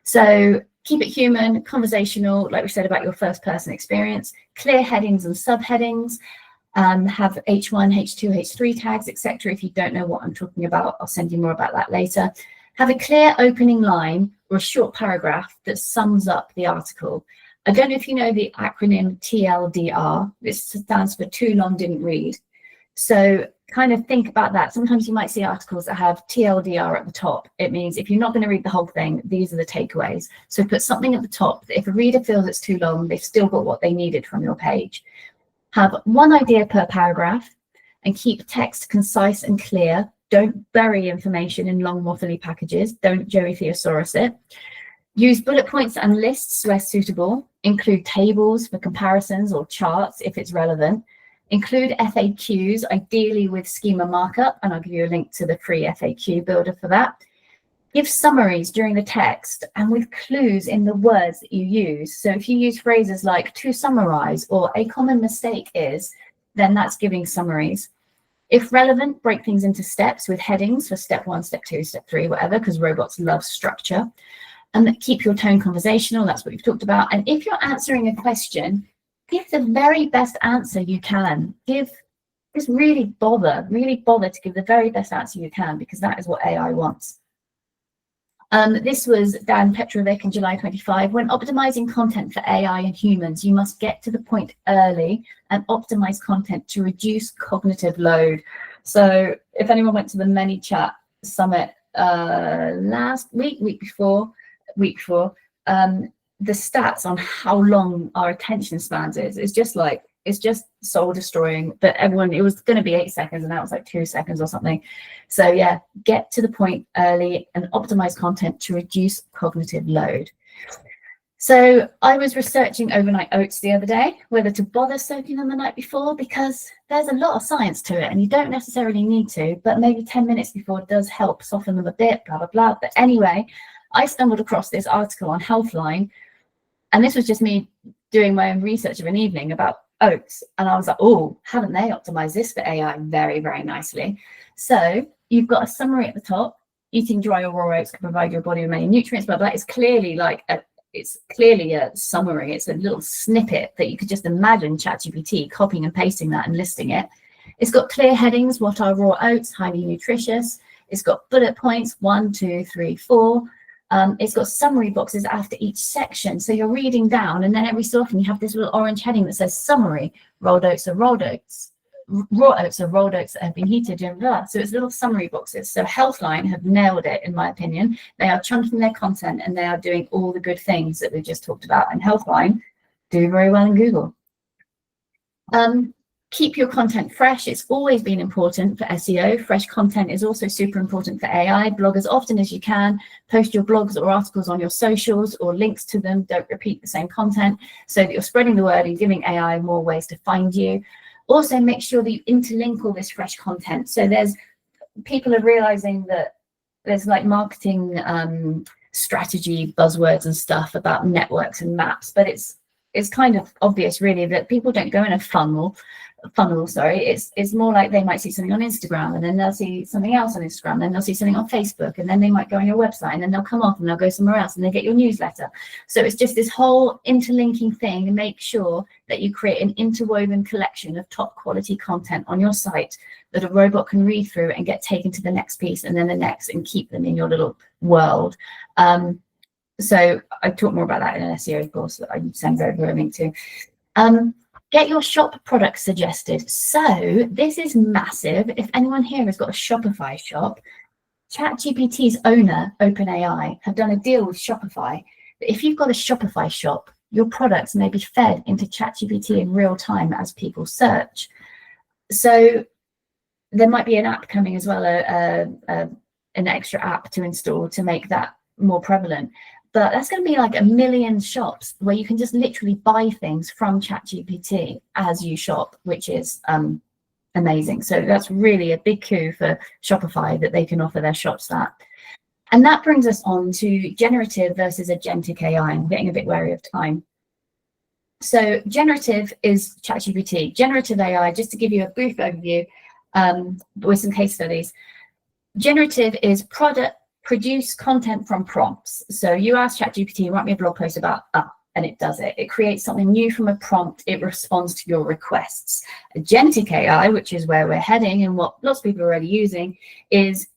So keep it human, conversational, like we said about your first person experience, clear headings and subheadings, have H1, H2, H3 tags, etc. If you don't know what I'm talking about, I'll send you more about that later. Have a clear opening line or a short paragraph that sums up the article. I don't know if you know the acronym TLDR. This stands for too long didn't read. So kind of think about that. Sometimes you might see articles that have TLDR at the top. It means if you're not going to read the whole thing, these are the takeaways. So put something at the top that if a reader feels it's too long, they've still got what they needed from your page. Have one idea per paragraph and keep text concise and clear. Don't bury information in long waffly packages. Don't Joey Theosaurus it. Use bullet points and lists where suitable. Include tables for comparisons or charts if it's relevant. Include FAQs, ideally with schema markup, and I'll give you a link to the free FAQ builder for that. Give summaries during the text and with clues in the words that you use. So if you use phrases like to summarize or a common mistake is, then that's giving summaries. If relevant, break things into steps with headings for step 1, step 2, step 3, whatever, because robots love structure. And keep your tone conversational, that's what we've talked about. And if you're answering a question, give the very best answer you can. Just really bother to give the very best answer you can, because that is what AI wants. This was Dan Petrovic in July 25. When optimizing content for AI and humans, you must get to the point early and optimize content to reduce cognitive load. So if anyone went to the ManyChat Summit last week, week before, the stats on how long our attention spans is just like, it's just soul destroying. But everyone, it was going to be 8 seconds and now it's like 2 seconds or something. So yeah, get to the point early and optimize content to reduce cognitive load. So I was researching overnight oats the other day, whether to bother soaking them the night before, because there's a lot of science to it and you don't necessarily need to, but maybe 10 minutes before does help soften them a bit, blah, blah, blah. But anyway, I stumbled across this article on Healthline, and this was just me doing my own research of an evening about oats. And I was like, oh, haven't they optimized this for AI very, very nicely? So you've got a summary at the top. Eating dry or raw oats can provide your body with many nutrients, but that is clearly like it's clearly a summary. It's a little snippet that you could just imagine ChatGPT copying and pasting that and listing it. It's got clear headings. What are raw oats? Highly nutritious. It's got bullet points, 1, 2, 3, 4. It's got summary boxes after each section. So you're reading down, and then every so often you have this little orange heading that says summary. Rolled oats are rolled oats. Raw oats are rolled oats that have been heated, and blah. So it's little summary boxes. So Healthline have nailed it, in my opinion. They are chunking their content and they are doing all the good things that we've just talked about. And Healthline do very well in Google. Keep your content fresh. It's always been important for SEO. Fresh content is also super important for AI. Blog as often as you can. Post your blogs or articles on your socials or links to them. Don't repeat the same content, so that you're spreading the word and giving AI more ways to find you. Also, make sure that you interlink all this fresh content. So people are realizing that there's like marketing strategy buzzwords and stuff about networks and maps, but it's kind of obvious really that people don't go in a funnel, it's more like they might see something on Instagram and then they'll see something else on Instagram, then they'll see something on Facebook, and then they might go on your website, and then they'll come off and they'll go somewhere else and they get your newsletter. So it's just this whole interlinking thing, and make sure that you create an interwoven collection of top quality content on your site that a robot can read through and get taken to the next piece and then the next, and keep them in your little world. So I talk more about that in an SEO course that I send over a link to. Get your shop products suggested. So this is massive. If anyone here has got a Shopify shop, ChatGPT's owner, OpenAI, have done a deal with Shopify that if you've got a Shopify shop, your products may be fed into ChatGPT in real time as people search. So there might be an app coming as well, an extra app to install to make that more prevalent. But that's going to be like 1 million shops where you can just literally buy things from ChatGPT as you shop, which is amazing. So that's really a big coup for Shopify that they can offer their shops that. And that brings us on to generative versus agentic AI. I'm getting a bit wary of time. So generative is ChatGPT. Generative AI, just to give you a brief overview with some case studies. Generative is produce content from prompts. So you ask ChatGPT, write me a blog post about and it does it. It creates something new from a prompt. It responds to your requests. Agentic AI, which is where we're heading and what lots of people are already using, is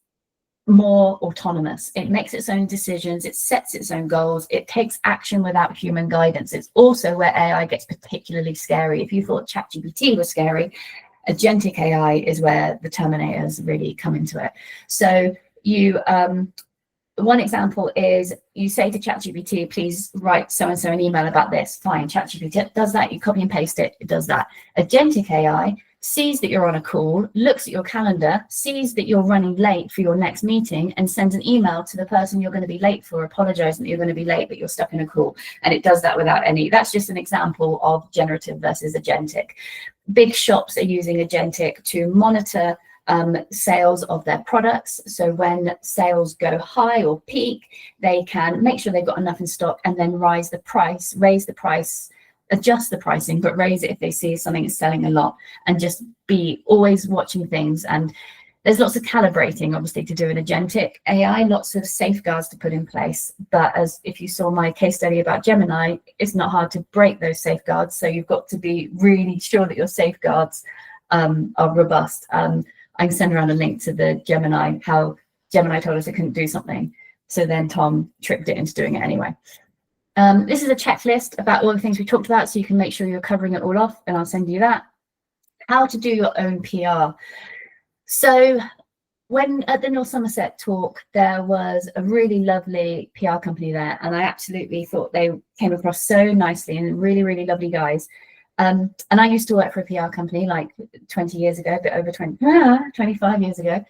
more autonomous. It makes its own decisions. It sets its own goals. It takes action without human guidance. It's also where AI gets particularly scary. If you thought ChatGPT was scary, Agentic AI is where the Terminators really come into it. So you, one example is you say to ChatGPT, please write so-and-so an email about this. Fine, ChatGPT does that. You copy and paste it. It does that. Agentic AI sees that you're on a call, looks at your calendar, sees that you're running late for your next meeting, and sends an email to the person you're going to be late for, apologizing that you're going to be late, but you're stuck in a call. And it does that without any. That's just an example of generative versus agentic. Big shops are using agentic to monitor sales of their products. So when sales go high or peak, they can make sure they've got enough in stock and then raise the price, adjust the pricing, but raise it if they see something is selling a lot, and just be always watching things. And there's lots of calibrating, obviously, to do in agentic AI, lots of safeguards to put in place. But as if you saw my case study about Gemini, it's not hard to break those safeguards. So you've got to be really sure that your safeguards are robust. I can send around a link to the Gemini, how Gemini told us it couldn't do something. So then Tom tricked it into doing it anyway. This is a checklist about all the things we talked about, so you can make sure you're covering it all off, and I'll send you that. How to do your own PR. So when at the North Somerset talk, there was a really lovely PR company there, and I absolutely thought they came across so nicely and really, really lovely guys. And I used to work for a PR company like 20 years ago, a bit over 25 years ago.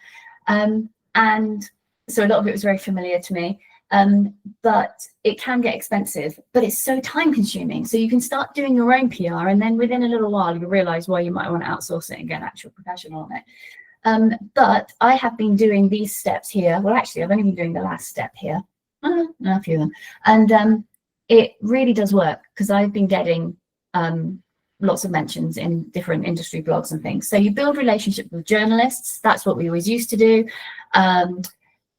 And so a lot of it was very familiar to me. But it can get expensive, but it's so time consuming. So you can start doing your own PR, and then within a little while, you realize why you might want to outsource it and get an actual professional on it. But I have been doing these steps here. Well, actually, I've only been doing the last step here, a few of them. And it really does work, because I've been getting lots of mentions in different industry blogs and things. So you build relationships with journalists. That's what we always used to do.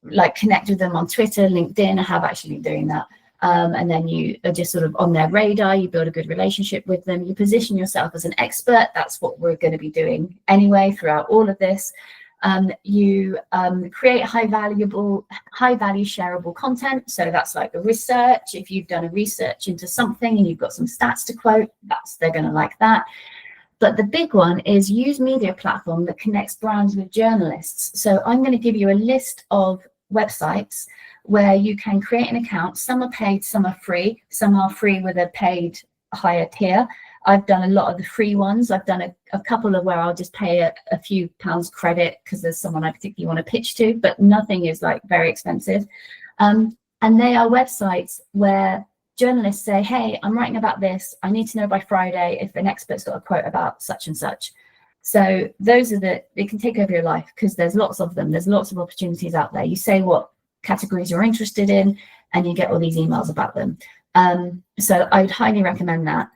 Like connect with them on Twitter, LinkedIn. I have actually been doing that. And then you are just sort of on their radar. You build a good relationship with them. You position yourself as an expert. That's what we're going to be doing anyway throughout all of this. You create high value shareable content. So that's like a research. If you've done a research into something and you've got some stats to quote, they're going to like that. But the big one is use media platform that connects brands with journalists. So I'm going to give you a list of websites where you can create an account. Some are paid, some are free. Some are free with a paid higher tier. I've done a lot of the free ones. I've done a couple of where I'll just pay a few pounds credit because there's someone I particularly want to pitch to, but nothing is like very expensive. And they are websites where journalists say, hey, I'm writing about this. I need to know by Friday if an expert's got a quote about such and such. So those are it can take over your life, because there's lots of them. There's lots of opportunities out there. You say what categories you're interested in, and you get all these emails about them. So I would highly recommend that.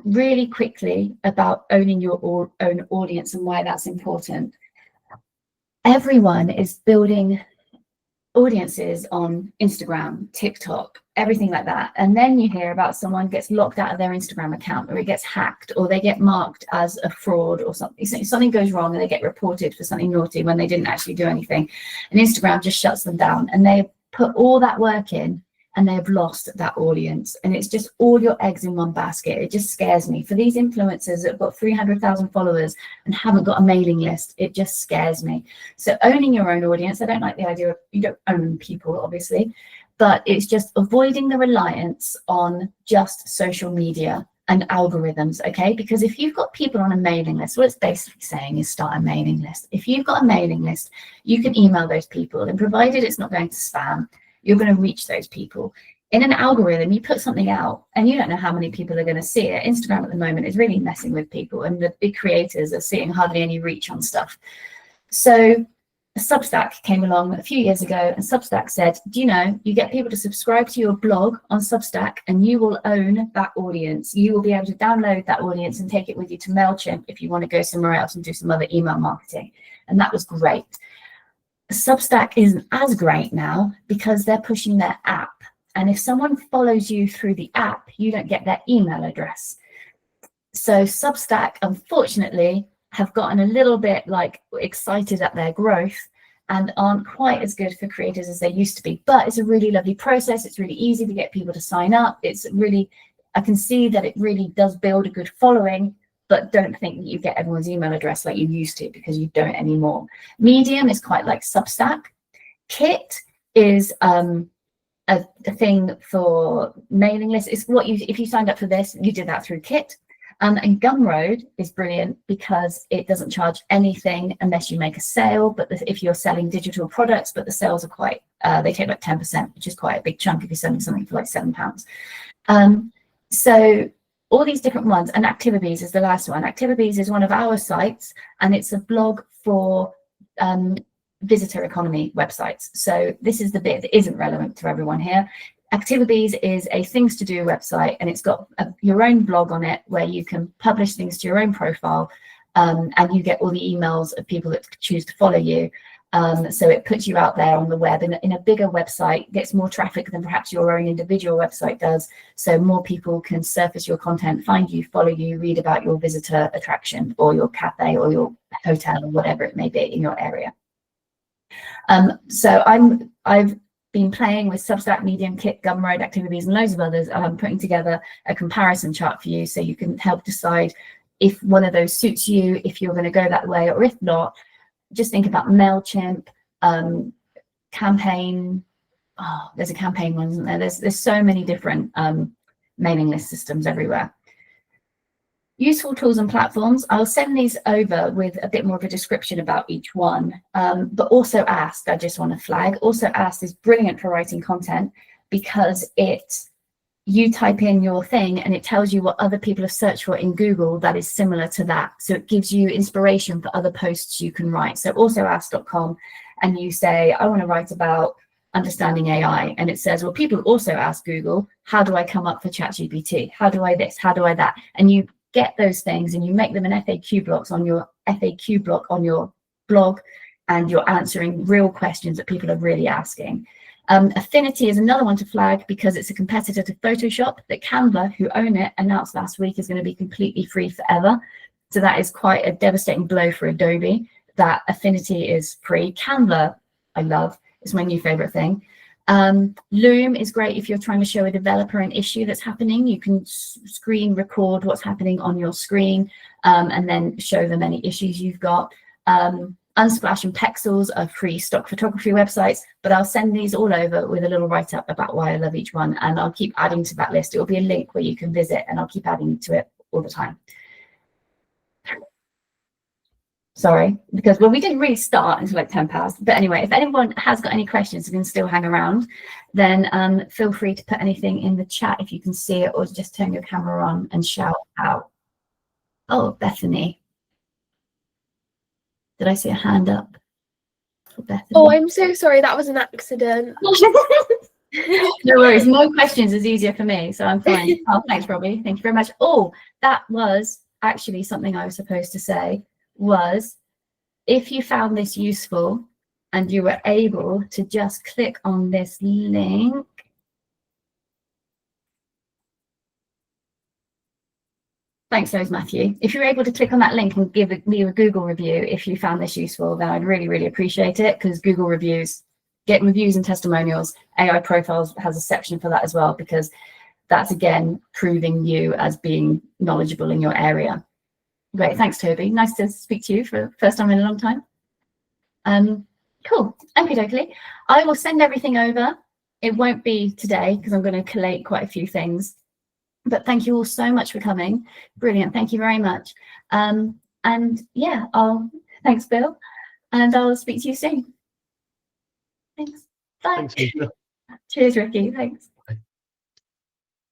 Really quickly about owning your own audience and why that's important. Everyone is building audiences on Instagram, TikTok, everything like that. And then you hear about someone gets locked out of their Instagram account, or it gets hacked, or they get marked as a fraud or something. Something goes wrong and they get reported for something naughty when they didn't actually do anything. And Instagram just shuts them down, and they put all that work in, and they've lost that audience. And it's just all your eggs in one basket. It just scares me. For these influencers that have got 300,000 followers and haven't got a mailing list, it just scares me. So owning your own audience, I don't like the idea of, you don't own people, obviously, but it's just avoiding the reliance on just social media and algorithms, okay? Because if you've got people on a mailing list, what it's basically saying is start a mailing list. If you've got a mailing list, you can email those people, and provided it's not going to spam, you're going to reach those people. In an algorithm, you put something out and you don't know how many people are going to see it. Instagram at the moment is really messing with people, and the big creators are seeing hardly any reach on stuff. So Substack came along a few years ago, and Substack said, do you know, you get people to subscribe to your blog on Substack and you will own that audience. You will be able to download that audience and take it with you to MailChimp if you want to go somewhere else and do some other email marketing. And that was great. Substack isn't as great now because they're pushing their app. And if someone follows you through the app, you don't get their email address. So Substack, unfortunately, have gotten a little bit like excited at their growth and aren't quite as good for creators as they used to be. But it's a really lovely process. It's really easy to get people to sign up. It's really, I can see that it really does build a good following, but don't think that you get everyone's email address like you used to, because you don't anymore. Medium is quite like Substack. Kit is a thing for mailing lists. It's what you, if you signed up for this, you did that through Kit. And Gumroad is brilliant because it doesn't charge anything unless you make a sale. But if you're selling digital products, but the sales are quite, they take like 10%, which is quite a big chunk if you're selling something for like £7. So all these different ones, and Activities is the last one. Activities is one of our sites, and it's a blog for visitor economy websites. So this is the bit that isn't relevant to everyone here. Activities is a things to do website, and it's got your own blog on it where you can publish things to your own profile, and you get all the emails of people that choose to follow you. So it puts you out there on the web in a bigger website, gets more traffic than perhaps your own individual website does. So more people can surface your content, find you, follow you, read about your visitor attraction or your cafe or your hotel or whatever it may be in your area. So I've been playing with Substack, Medium, Kit, Gumroad, Activities, and loads of others. I'm putting together a comparison chart for you so you can help decide if one of those suits you, if you're going to go that way, or if not, just think about MailChimp, Campaign. Oh, there's a Campaign one, isn't there? There's so many different mailing list systems everywhere. Useful tools and platforms. I'll send these over with a bit more of a description about each one. But also Ask, I just want to flag. Also Ask is brilliant for writing content because you type in your thing and it tells you what other people have searched for in Google that is similar to that. So it gives you inspiration for other posts you can write. So also ask.com, and you say, I want to write about understanding AI. And it says, well, people also ask Google, how do I come up for ChatGPT? How do I this? How do I that? And you get those things and you make them in FAQ blocks on your FAQ block on your blog, and you're answering real questions that people are really asking. Affinity is another one to flag because it's a competitor to Photoshop that Canva, who own it, announced last week is going to be completely free forever. So that is quite a devastating blow for Adobe, that Affinity is free. Canva, I love, it's my new favorite thing. Loom is great if you're trying to show a developer an issue that's happening. You can screen record what's happening on your screen and then show them any issues you've got. Unsplash and Pexels are free stock photography websites, but I'll send these all over with a little write-up about why I love each one, and I'll keep adding to that list. It will be a link where you can visit, and I'll keep adding to it all the time. Sorry, because, well, we didn't really start until like 10 past. But anyway, if anyone has got any questions and can still hang around, then feel free to put anything in the chat if you can see it, or just turn your camera on and shout out. Oh, Bethany. Did I see a hand up for Bethany? Oh, I'm so sorry. That was an accident. No worries. More questions is easier for me, so I'm fine. Oh, thanks, Robbie. Thank you very much. Oh, that was actually something I was supposed to say. Was if you found this useful and you were able to just click on this link. Thanks, Rose Matthew. If you're able to click on that link and leave a Google review if you found this useful, then I'd really, really appreciate it, because Google reviews getting reviews and testimonials, AI Profiles has a section for that as well, because that's again proving you as being knowledgeable in your area. Great, thanks Toby. Nice to speak to you for the first time in a long time. Cool, okay. I will send everything over. It won't be today because I'm going to collate quite a few things. But thank you all so much for coming. Brilliant, thank you very much. And yeah, thanks Bill, and I'll speak to you soon. Thanks, bye. Thanks, Lisa. Cheers Ricky, thanks.